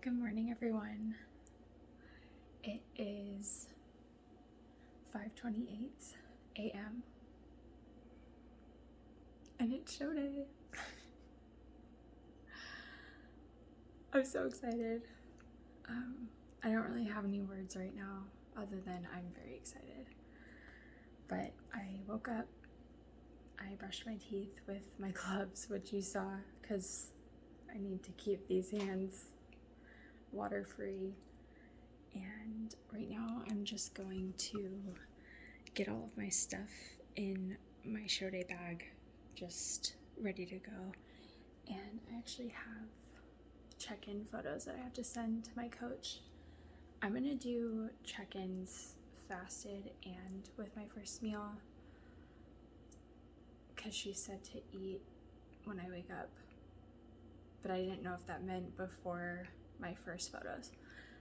Good morning, everyone. It is 5:28 a.m. and it's show day. I'm so excited. I don't really have any words right now other than I'm very excited. But I woke up, I brushed my teeth with my gloves, which you saw, because I need to keep these hands water-free. And right now I'm just going to get all of my stuff in my show day bag, just ready to go. And I actually have check-in photos that I have to send to my coach. I'm gonna do check-ins fasted and with my first meal because she said to eat when I wake up, but I didn't know if that meant before my first photos.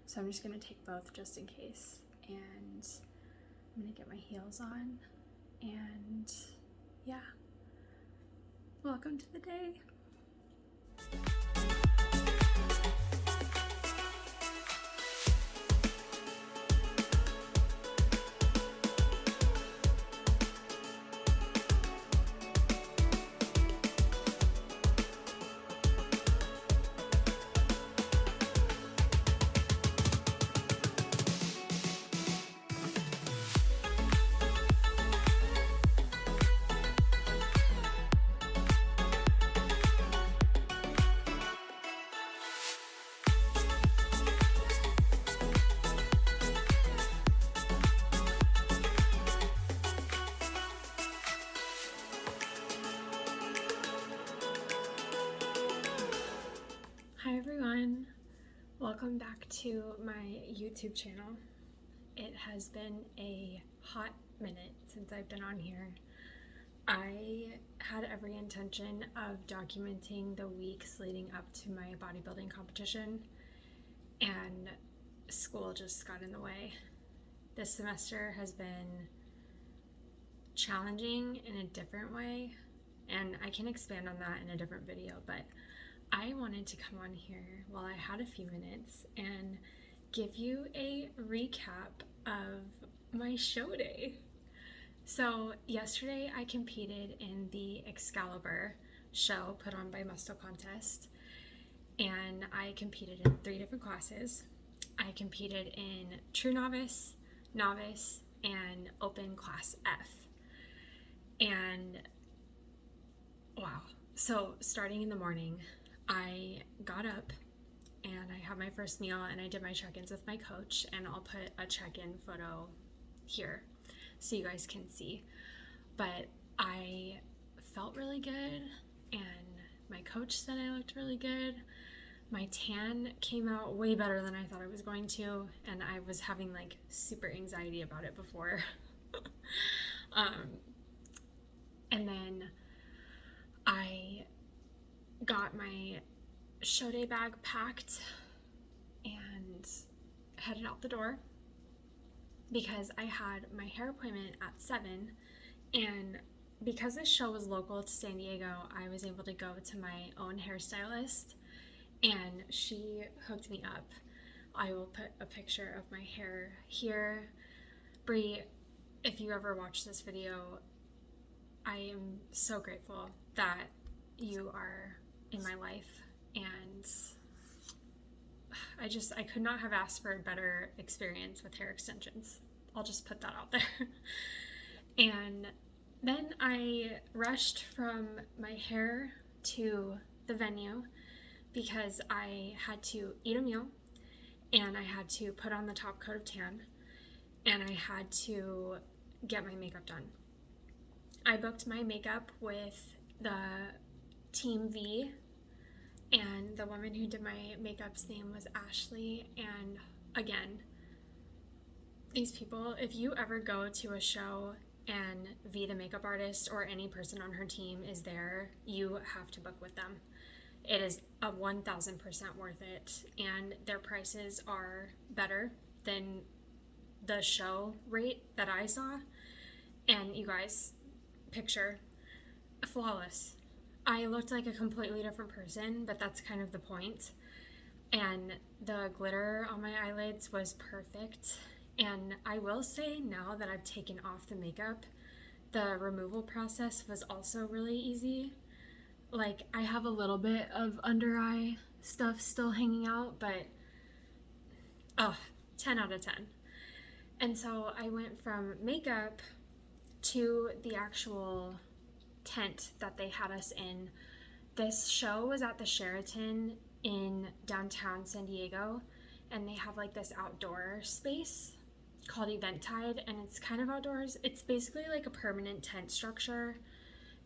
So I'm just gonna take both just in case, and I'm gonna get my heels on, and yeah, welcome to the day. Hi everyone, welcome back to my YouTube channel. It has been a hot minute since I've been on here. I had every intention of documenting the weeks leading up to my bodybuilding competition, and school just got in the way. This semester has been challenging in a different way, and I can expand on that in a different video, but I wanted to come on here while I had a few minutes and give you a recap of my show day. So yesterday I competed in the Excalibur show put on by Muscle Contest, and I competed in 3 different classes. I competed in True Novice, Novice, and Open Class F. And wow, so starting in the morning, I got up and I had my first meal and I did my check-ins with my coach, and I'll put a check-in photo here so you guys can see. But I felt really good and my coach said I looked really good. My tan came out way better than I thought it was going to, and I was having like super anxiety about it before. And then I got my show day bag packed and headed out the door because I had my hair appointment at 7, and because this show was local to San Diego, I was able to go to my own hairstylist and she hooked me up. I will put a picture of my hair here. Bree, if you ever watch this video, I am so grateful that you are in my life, and I could not have asked for a better experience with hair extensions. I'll just put that out there. And then I rushed from my hair to the venue because I had to eat a meal and I had to put on the top coat of tan and I had to get my makeup done. I booked my makeup with the Team V, and the woman who did my makeup's name was Ashley. And again, these people, if you ever go to a show and V, the makeup artist, or any person on her team is there, you have to book with them. It is 1,000% worth it, and their prices are better than the show rate that I saw. And you guys, picture, flawless. I looked like a completely different person, but that's kind of the point. and the glitter on my eyelids was perfect. And I will say, now that I've taken off the makeup, the removal process was also really easy. Like, I have a little bit of under eye stuff still hanging out, but 10 out of 10. And so I went from makeup to the actual tent that they had us in. This show was at the Sheraton in downtown San Diego, and they have like this outdoor space called Eventide, and it's kind of outdoors. It's basically like a permanent tent structure,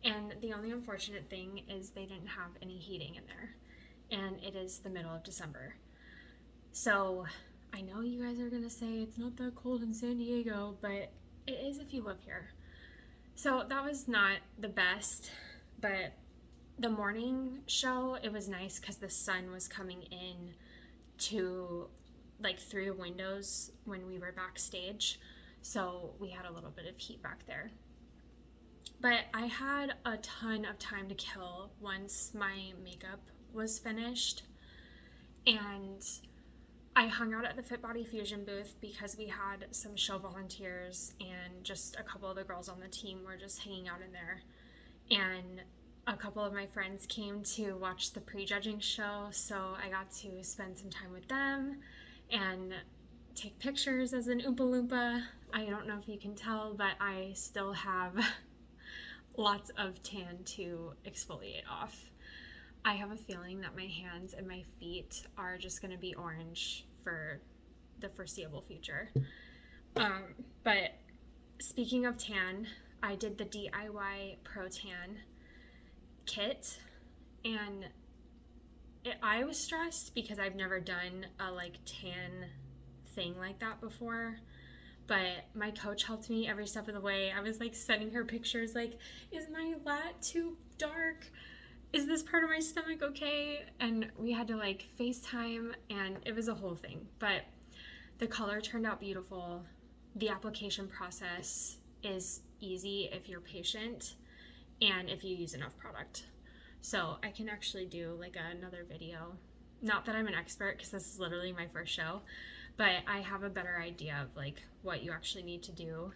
and the only unfortunate thing is they didn't have any heating in there, and it is the middle of December. So I know you guys are gonna say it's not that cold in San Diego, but it is if you live here. So that was not the best, but the morning show, it was nice because the sun was coming in to like through the windows when we were backstage, so we had a little bit of heat back there. But I had a ton of time to kill once my makeup was finished, and I hung out at the FitBody Fusion booth because we had some show volunteers, and just a couple of the girls on the team were just hanging out in there. And a couple of my friends came to watch the prejudging show, so I got to spend some time with them and take pictures as an Oompa Loompa. I don't know if you can tell, but I still have lots of tan to exfoliate off. I have a feeling that my hands and my feet are just going to be orange for the foreseeable future. But speaking of tan, I did the DIY Pro Tan kit, and I was stressed because I've never done a like tan thing like that before, but my coach helped me every step of the way. I was like sending her pictures like, is my lat too dark? Is this part of my stomach okay? And we had to like FaceTime, and it was a whole thing, but the color turned out beautiful. The application process is easy if you're patient and if you use enough product. So I can actually do like another video. Not that I'm an expert, because this is literally my first show, but I have a better idea of like what you actually need to do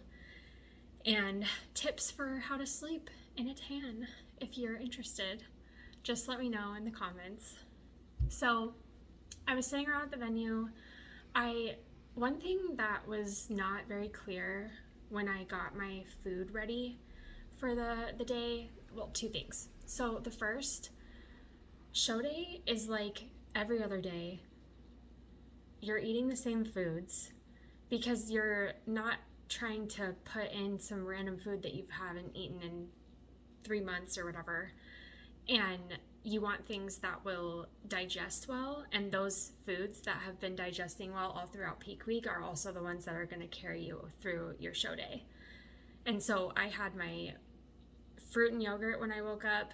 and tips for how to sleep in a tan. If you're interested, just let me know in the comments. So I was sitting around at the venue. One thing that was not very clear when I got my food ready for the day, well, two things. So the first, show day is like every other day. You're eating the same foods because you're not trying to put in some random food that you haven't eaten in 3 months or whatever. And you want things that will digest well, and those foods that have been digesting well all throughout peak week are also the ones that are going to carry you through your show day. And so I had my fruit and yogurt when I woke up.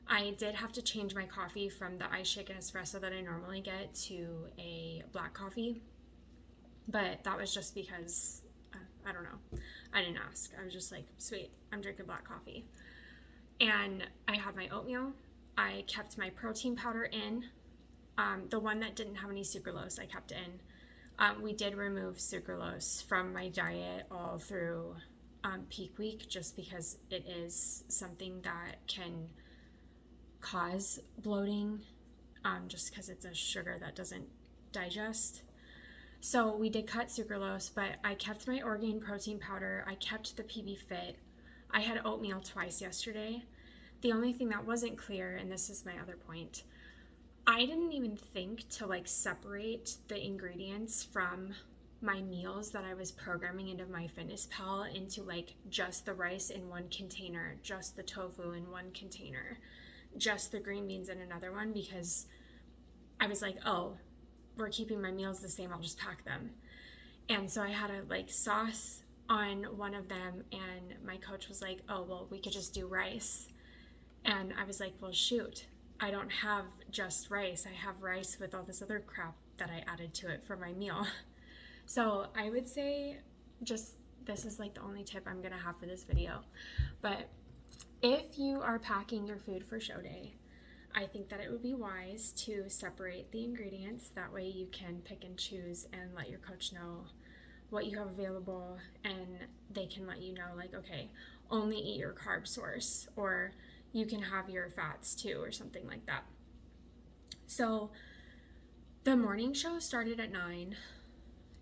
I did have to change my coffee from the ice shaken espresso that I normally get to a black coffee, but that was just because I don't know, I didn't ask. I was just like, sweet, I'm drinking black coffee. And I had my oatmeal. I kept my protein powder in. The one that didn't have any sucralose, I kept in. We did remove sucralose from my diet all through peak week, just because it is something that can cause bloating, just because it's a sugar that doesn't digest. So we did cut sucralose, but I kept my Orgain protein powder. I kept the PB Fit. I had oatmeal twice yesterday. The only thing that wasn't clear, and this is my other point, I didn't even think to like separate the ingredients from my meals that I was programming into my FitnessPal into like just the rice in one container, just the tofu in one container, just the green beans in another one, because I was like, oh, we're keeping my meals the same, I'll just pack them. And so I had a like sauce on one of them, and my coach was like, oh, well, we could just do rice. And I was like, well, shoot, I don't have just rice. I have rice with all this other crap that I added to it for my meal. So I would say just, this is like the only tip I'm gonna have for this video. But if you are packing your food for show day, I think that it would be wise to separate the ingredients. That way you can pick and choose and let your coach know what you have available, and they can let you know, like, okay, only eat your carb source, or you can have your fats too, or something like that. So the morning show started at 9,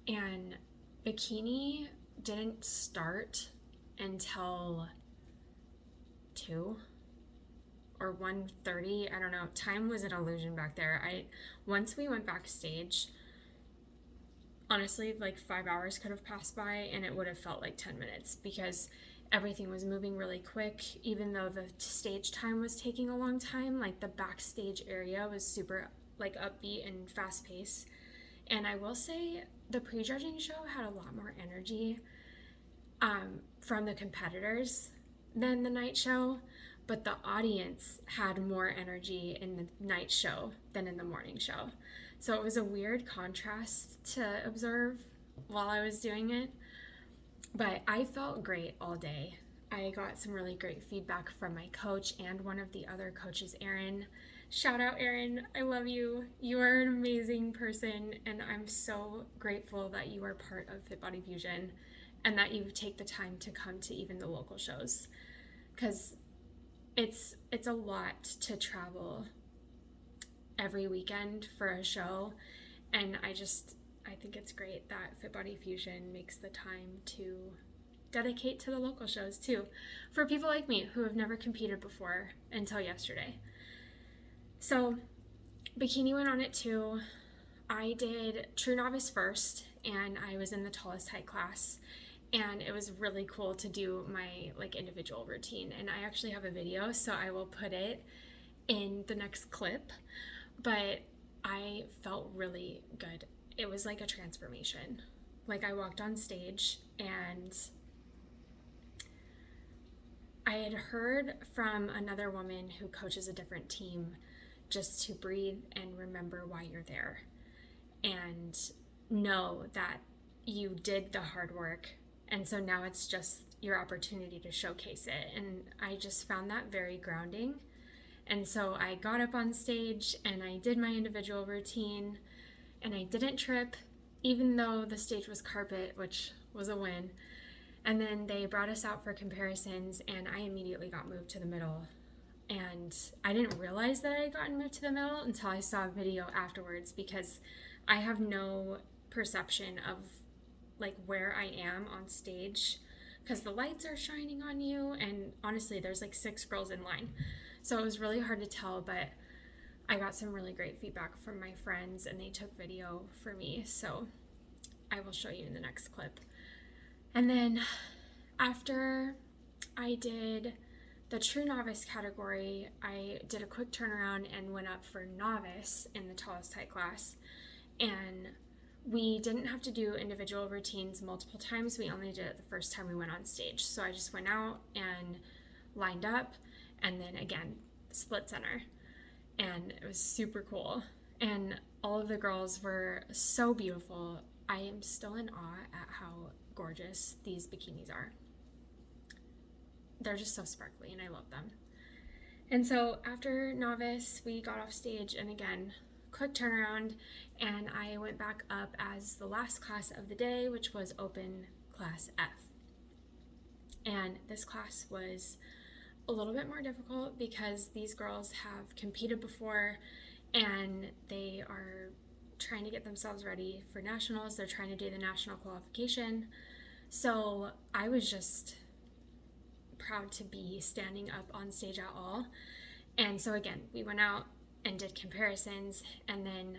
and Bikini didn't start until 2 or 1:30. I don't know. Time was an illusion back there. Once we went backstage, honestly, like 5 hours could have passed by and it would have felt like 10 minutes because everything was moving really quick. Even though the stage time was taking a long time, like the backstage area was super like upbeat and fast paced. And I will say the prejudging show had a lot more energy from the competitors than the night show, but the audience had more energy in the night show than in the morning show. So it was a weird contrast to observe while I was doing it, but I felt great all day. I got some really great feedback from my coach and one of the other coaches, Erin. Shout out, Erin. I love you. You are an amazing person, and I'm so grateful that you are part of FitBody Fusion and that you take the time to come to even the local shows, because it's a lot to travel every weekend for a show, and I think it's great that FitBody Fusion makes the time to dedicate to the local shows too, for people like me who have never competed before until yesterday. So Bikini went on at 2. I did True Novice first, and I was in the tallest height class, and it was really cool to do my like individual routine, and I actually have a video, so I will put it in the next clip. But I felt really good. It was like a transformation. Like, I walked on stage and I had heard from another woman who coaches a different team just to breathe and remember why you're there and know that you did the hard work, and so now it's just your opportunity to showcase it. And I just found that very grounding. And so I got up on stage and I did my individual routine, and I didn't trip, even though the stage was carpet, which was a win. And then they brought us out for comparisons, and I immediately got moved to the middle. And I didn't realize that I had gotten moved to the middle until I saw a video afterwards, because I have no perception of like where I am on stage, because the lights are shining on you, and honestly there's like 6 girls in line, so it was really hard to tell. But I got some really great feedback from my friends, and they took video for me, so I will show you in the next clip. And then after I did the True Novice category, I did a quick turnaround and went up for Novice in the tallest height class. And we didn't have to do individual routines multiple times. We only did it the first time we went on stage. So I just went out and lined up, and then again, split center. And it was super cool. And all of the girls were so beautiful. I am still in awe at how gorgeous these bikinis are. They're just so sparkly, and I love them. And so after Novice, we got off stage, and again, quick turnaround, and I went back up as the last class of the day, which was Open Class F. And this class was a little bit more difficult because these girls have competed before, and they are trying to get themselves ready for nationals. They're trying to do the national qualification. So I was just proud to be standing up on stage at all. And so again, we went out and did comparisons, and then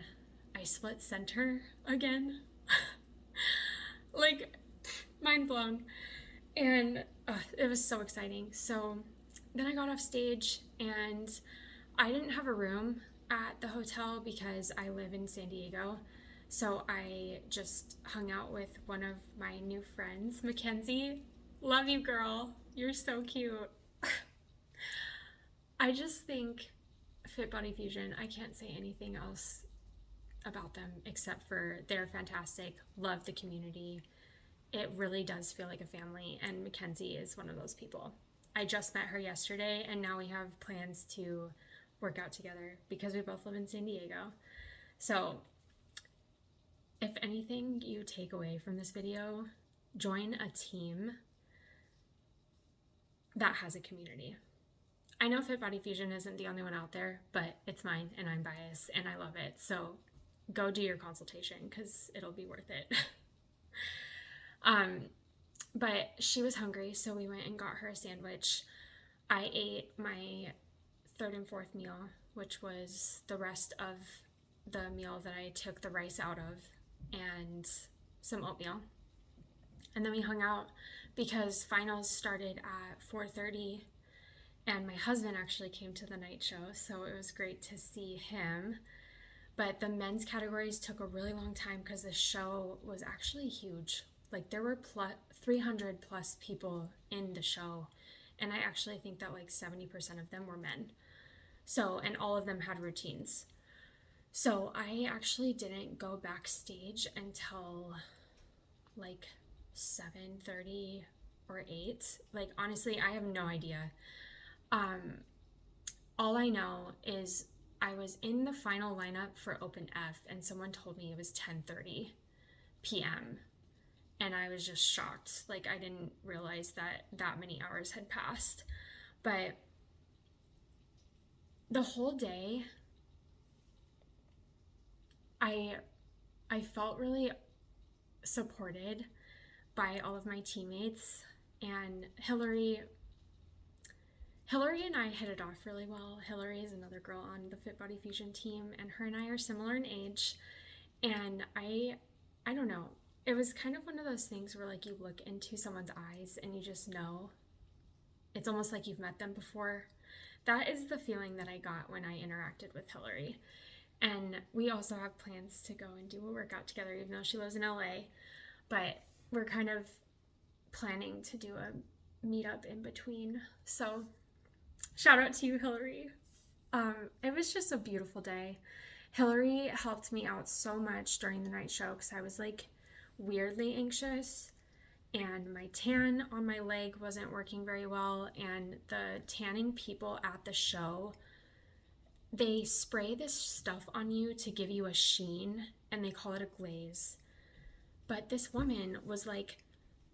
I split center again. Like, mind blown. And it was so exciting. So then I got off stage, and I didn't have a room at the hotel because I live in San Diego. So I just hung out with one of my new friends, Mackenzie. Love you, girl. You're so cute. I just think FitBody Fusion, I can't say anything else about them except for they're fantastic. Love the community. It really does feel like a family, and Mackenzie is one of those people. I just met her yesterday, and now we have plans to work out together because we both live in San Diego. So if anything you take away from this video, join a team that has a community. I know FitBody Fusion isn't the only one out there, but it's mine and I'm biased and I love it. So go do your consultation because it'll be worth it. But she was hungry, so we went and got her a sandwich. I ate my third and fourth meal, which was the rest of the meal that I took the rice out of and some oatmeal. And then we hung out because finals started at 4:30 and my husband actually came to the night show, so it was great to see him. But the men's categories took a really long time because the show was actually huge. Like there were 300 plus people in the show, and I actually think that like 70% of them were men. So, and all of them had routines. So I actually didn't go backstage until like 7:30 or 8. Like honestly, I have no idea. All I know is I was in the final lineup for Open F and someone told me it was 10:30 p.m. and I was just shocked. Like I didn't realize that many hours had passed. But the whole day I felt really supported by all of my teammates, and Hillary and I hit it off really well. Hillary is another girl on the FitBody Fusion team, and her and I are similar in age. And I don't know, it was kind of one of those things where like you look into someone's eyes and you just know. It's almost like you've met them before. That is the feeling that I got when I interacted with Hillary. And we also have plans to go and do a workout together, even though she lives in LA. But we're kind of planning to do a meetup in between. So shout out to you, Hillary. It was just a beautiful day. Hillary helped me out so much during the night show because I was like weirdly anxious and my tan on my leg wasn't working very well, and the tanning people at the show, they spray this stuff on you to give you a sheen and they call it a glaze. But this woman was like,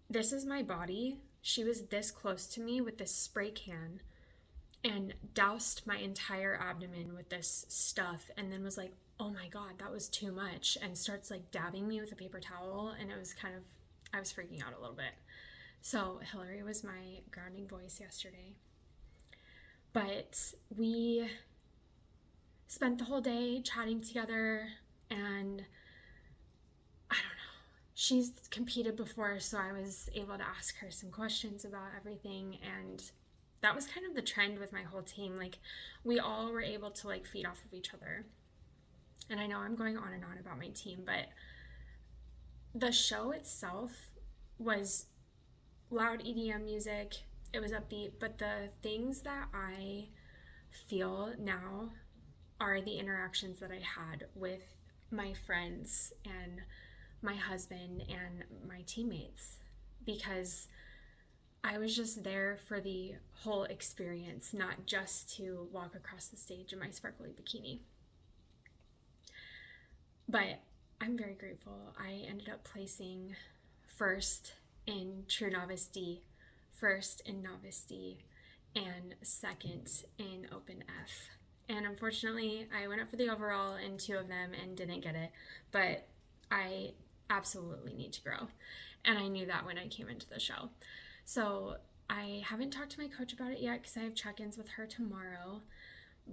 this is my body. She was this close to me with this spray can and doused my entire abdomen with this stuff and then was like, oh my God, that was too much, and starts like dabbing me with a paper towel. And it was kind of, I was freaking out a little bit. So Hillary was my grounding voice yesterday. But we spent the whole day chatting together, and I don't know, she's competed before, so I was able to ask her some questions about everything. And that was kind of the trend with my whole team. Like we all were able to like feed off of each other. And I know I'm going on and on about my team, but the show itself was loud EDM music. It was upbeat, but the things that I feel now are the interactions that I had with my friends and my husband and my teammates, because I was just there for the whole experience, not just to walk across the stage in my sparkly bikini. But I'm very grateful. I ended up placing first in True Novice D, first in Novice D, and second in Open F. And unfortunately, I went up for the overall in 2 of them and didn't get it, but I absolutely need to grow. And I knew that when I came into the show. So I haven't talked to my coach about it yet because I have check-ins with her tomorrow,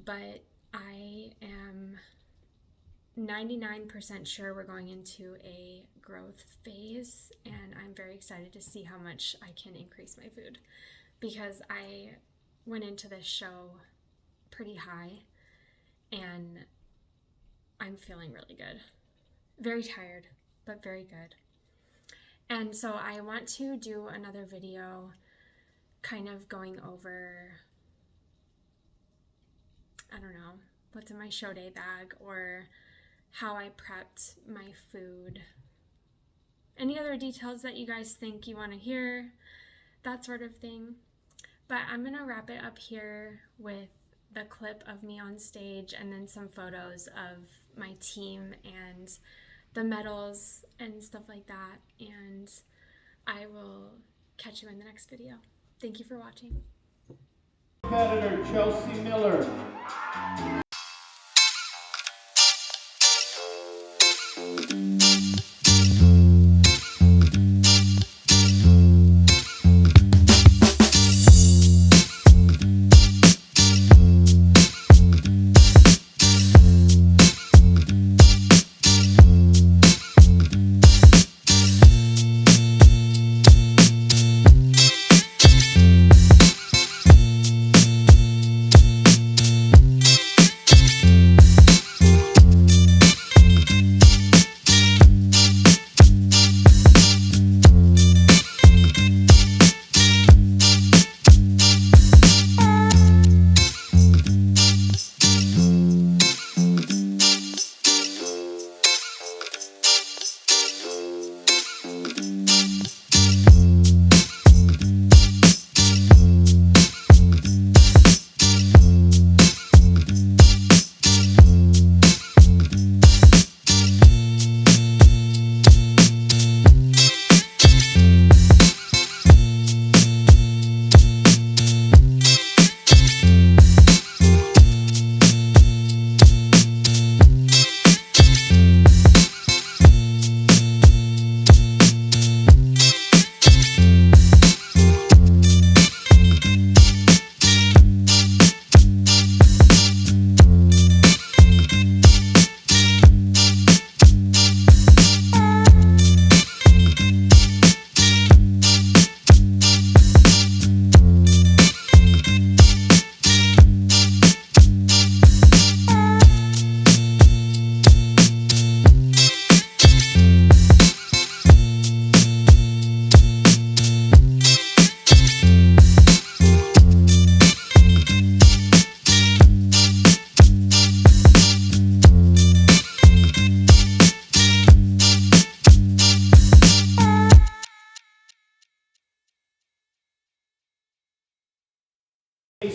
but I am 99% sure we're going into a growth phase, and I'm very excited to see how much I can increase my food, because I went into this show pretty high and I'm feeling really good. Very tired, but very good. And so I want to do another video kind of going over, I don't know, what's in my show day bag, or how I prepped my food. Any other details that you guys think you want to hear, that sort of thing. But I'm going to wrap it up here with the clip of me on stage and then some photos of my team and the medals and stuff like that. And I will catch you in the next video. Thank you for watching. Competitor Chelsea Miller.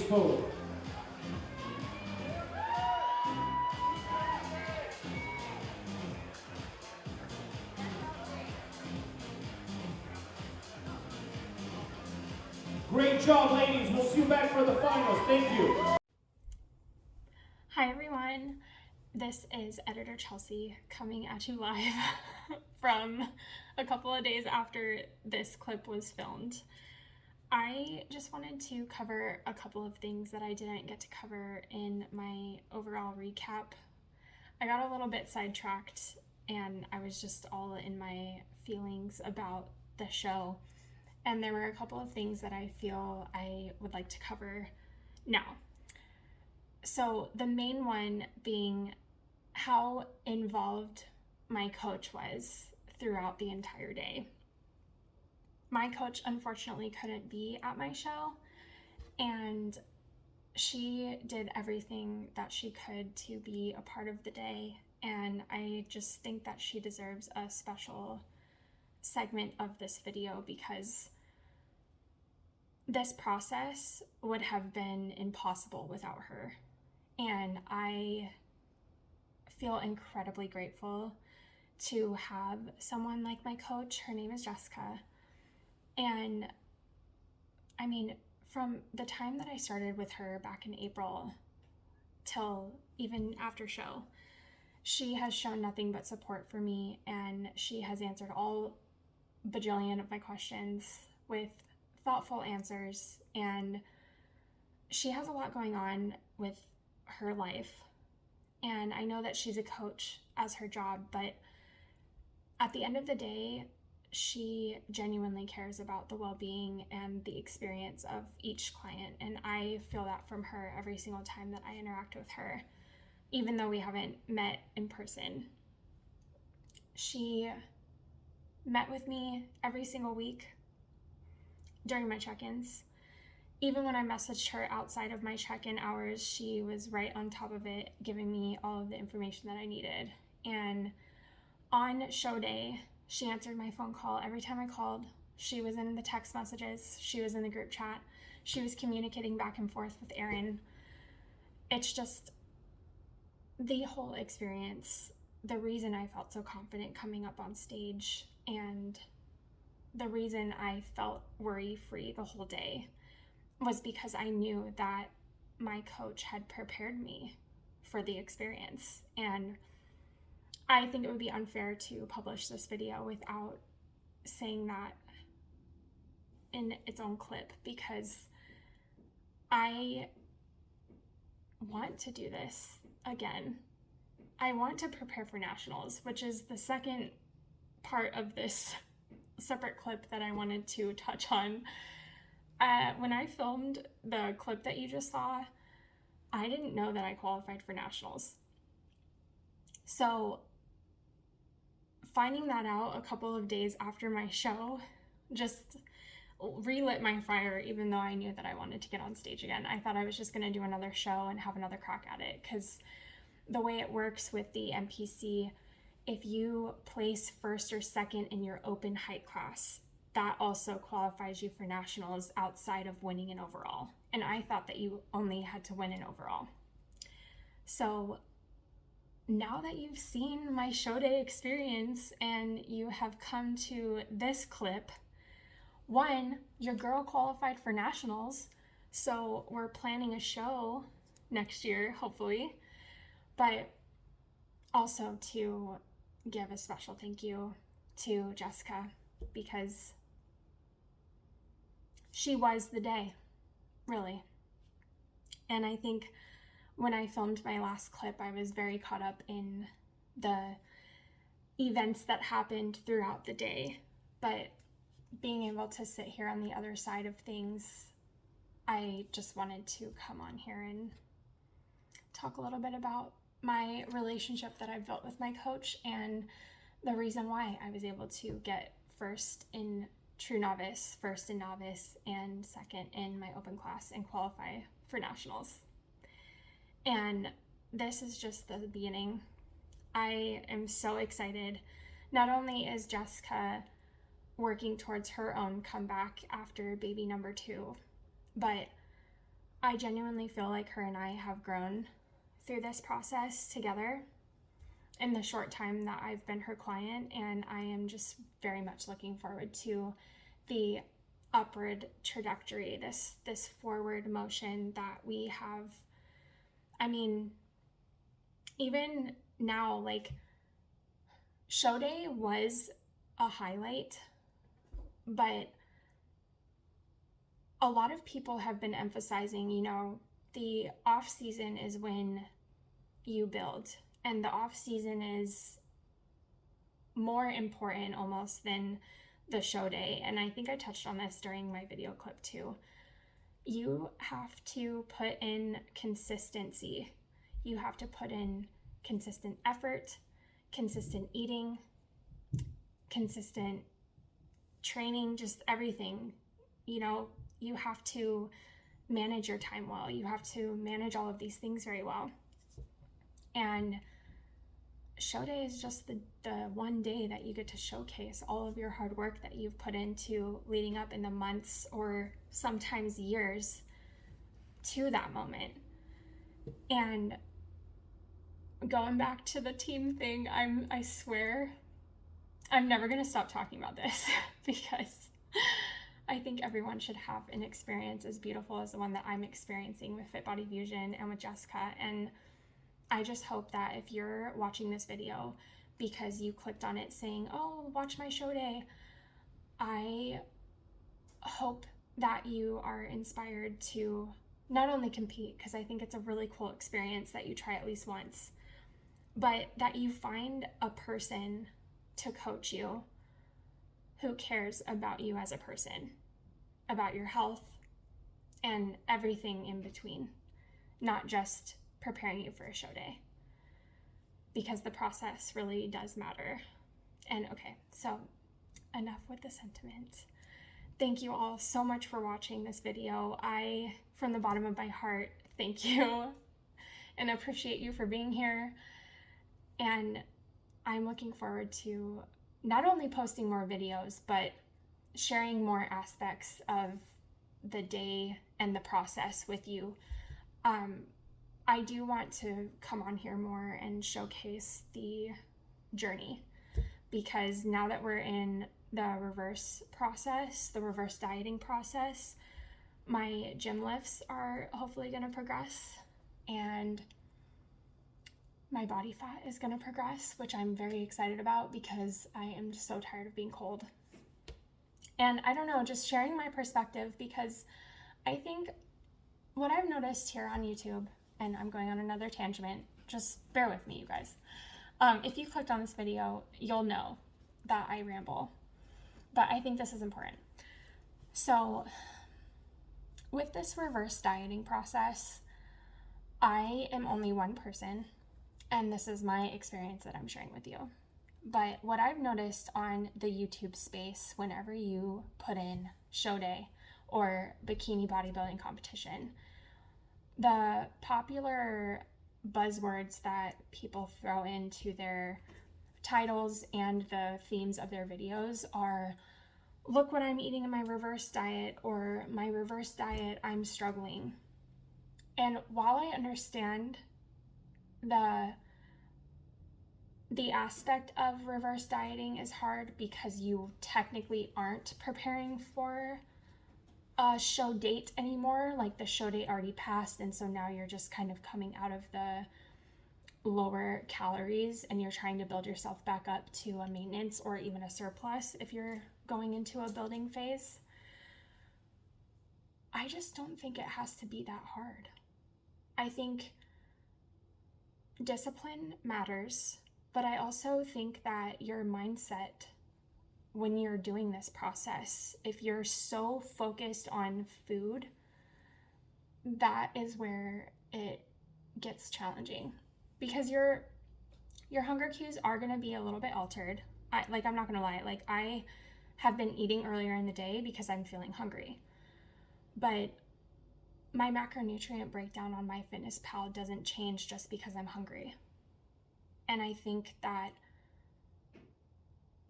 Pose. Great job, ladies. We'll see you back for the finals. Thank you. Hi, everyone. This is Editor Chelsea coming at you live from a couple of days after this clip was filmed. I just wanted to cover a couple of things that I didn't get to cover in my overall recap. I got a little bit sidetracked and I was just all in my feelings about the show. And there were a couple of things that I feel I would like to cover now. So the main one being how involved my coach was throughout the entire day. My coach unfortunately couldn't be at my show, and she did everything that she could to be a part of the day, and I just think that she deserves a special segment of this video because this process would have been impossible without her. And I feel incredibly grateful to have someone like my coach. Her name is Jessica. And I mean, from the time that I started with her back in April till even after show, she has shown nothing but support for me, and she has answered all bajillion of my questions with thoughtful answers, and she has a lot going on with her life. And I know that she's a coach as her job, but at the end of the day, she genuinely cares about the well-being and the experience of each client. And I feel that from her every single time that I interact with her, even though we haven't met in person. She met with me every single week during my check-ins. Even when I messaged her outside of my check-in hours, she was right on top of it, giving me all of the information that I needed. And on show day, she answered my phone call every time I called. She was in the text messages. She was in the group chat. She was communicating back and forth with Erin. it's just the whole experience, the reason I felt so confident coming up on stage, and the reason I felt worry-free the whole day was because I knew that my coach had prepared me for the experience. And I think it would be unfair to publish this video without saying that in its own clip, because I want to do this again. I want to prepare for nationals, which is the second part of this separate clip that I wanted to touch on. When I filmed the clip that you just saw, I didn't know that I qualified for nationals. So finding that out a couple of days after my show just relit my fire, even though I knew that I wanted to get on stage again. I thought I was just going to do another show and have another crack at it, because the way it works with the NPC, if you place first or second in your open height class, that also qualifies you for nationals outside of winning an overall. And I thought that you only had to win an overall. So now that you've seen my show day experience and you have come to this clip, one, your girl qualified for nationals, so we're planning a show next year, hopefully, but also to give a special thank you to Jessica, because she was the day, really. And I think when I filmed my last clip, I was very caught up in the events that happened throughout the day, but being able to sit here on the other side of things, I just wanted to come on here and talk a little bit about my relationship that I've built with my coach and the reason why I was able to get first in true novice, first in novice, and second in my open class and qualify for nationals. And this is just the beginning. I am so excited. Not only is Jessica working towards her own comeback after baby number 2, but I genuinely feel like her and I have grown through this process together in the short time that I've been her client, and I am just very much looking forward to the upward trajectory, this forward motion that we have. I mean, even now, like, show day was a highlight, but a lot of people have been emphasizing, the off season is when you build, and the off season is more important almost than the show day. And I think I touched on this during my video clip too. You have to put in consistency. You have to put in consistent effort, consistent eating, consistent training, just everything. You have to manage your time well. You have to manage all of these things very well. And show day is just the one day that you get to showcase all of your hard work that you've put into leading up in the months or sometimes years to that moment. And going back to the team thing, I swear I'm never going to stop talking about this because I think everyone should have an experience as beautiful as the one that I'm experiencing with FitBody Fusion and with Jessica. And I just hope that if you're watching this video because you clicked on it saying, oh, watch my show day, I hope that you are inspired to not only compete, because I think it's a really cool experience that you try at least once, but that you find a person to coach you who cares about you as a person, about your health, and everything in between, not just preparing you for a show day, because the process really does matter. And okay, so enough with the sentiment. Thank you all so much for watching this video. I, from the bottom of my heart, thank you and appreciate you for being here. And I'm looking forward to not only posting more videos, but sharing more aspects of the day and the process with you. I do want to come on here more and showcase the journey, because now that we're in the reverse process, the reverse dieting process, my gym lifts are hopefully going to progress, and my body fat is going to progress, which I'm very excited about because I am just so tired of being cold. And I don't know, just sharing my perspective, because I think what I've noticed here on YouTube, and I'm going on another tangent, just bear with me, you guys. If you clicked on this video, you'll know that I ramble, but I think this is important. So with this reverse dieting process, I am only one person, and this is my experience that I'm sharing with you. But what I've noticed on the YouTube space, whenever you put in show day or bikini bodybuilding competition, the popular buzzwords that people throw into their titles and the themes of their videos are, look what I'm eating in my reverse diet, or my reverse diet, I'm struggling. And while I understand the aspect of reverse dieting is hard because you technically aren't preparing for a show date anymore, like the show date already passed, and so now you're just kind of coming out of the lower calories and you're trying to build yourself back up to a maintenance or even a surplus if you're going into a building phase. I just don't think it has to be that hard. I think discipline matters, but I also think that your mindset when you're doing this process, if you're so focused on food, that is where it gets challenging, because your hunger cues are going to be a little bit altered. I'm not going to lie, like I have been eating earlier in the day because I'm feeling hungry, but my macronutrient breakdown on MyFitnessPal doesn't change just because I'm hungry. And I think that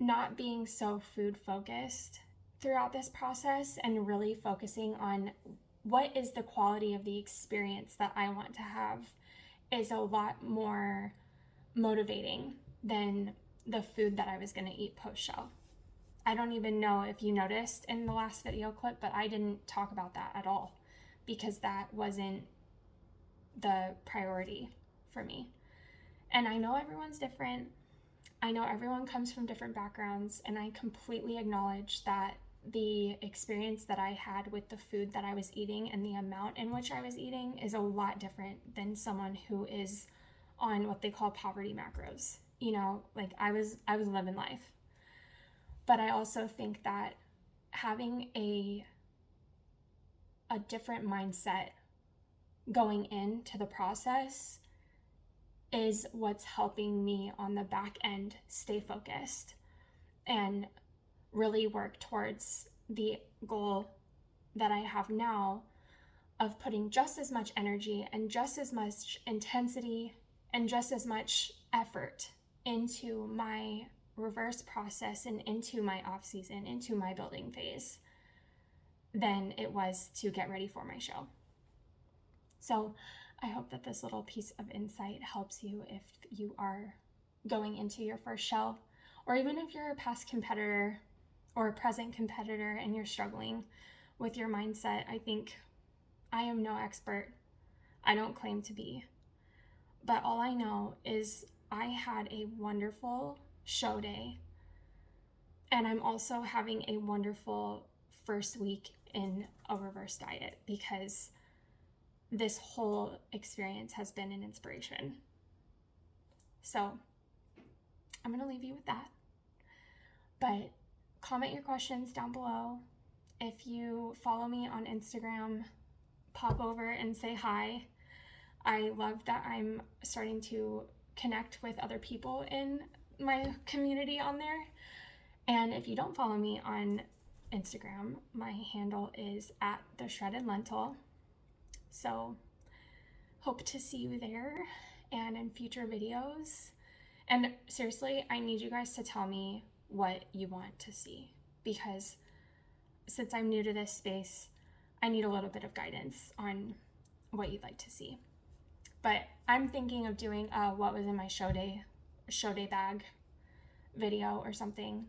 not being so food focused throughout this process and really focusing on what is the quality of the experience that I want to have is a lot more motivating than the food that I was going to eat post-show. I don't even know if you noticed in the last video clip, but I didn't talk about that at all because that wasn't the priority for me. And I know everyone's different. I know everyone comes from different backgrounds, and I completely acknowledge that the experience that I had with the food that I was eating and the amount in which I was eating is a lot different than someone who is on what they call poverty macros. You know, like I was living life. But I also think that having a different mindset going into the process is what's helping me on the back end stay focused and really work towards the goal that I have now of putting just as much energy and just as much intensity and just as much effort into my reverse process and into my off season, into my building phase than it was to get ready for my show. So I hope that this little piece of insight helps you if you are going into your first show, or even if you're a past competitor or a present competitor and you're struggling with your mindset. I think I am no expert. I don't claim to be. But all I know is I had a wonderful show day, and I'm also having a wonderful first week in a reverse diet because this whole experience has been an inspiration. So I'm going to leave you with that. But comment your questions down below. If you follow me on Instagram, pop over and say hi. I love that I'm starting to connect with other people in my community on there. And if you don't follow me on Instagram, my handle is @theshreddedlentil. So hope to see you there and in future videos. And seriously, I need you guys to tell me what you want to see, because since I'm new to this space, I need a little bit of guidance on what you'd like to see. But I'm thinking of doing what was in my show day bag video or something.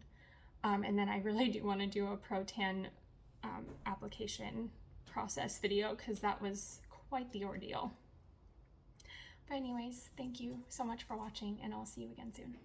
And then I really do want to do a pro tan application process video because that was quite the ordeal. But anyways, thank you so much for watching, and I'll see you again soon.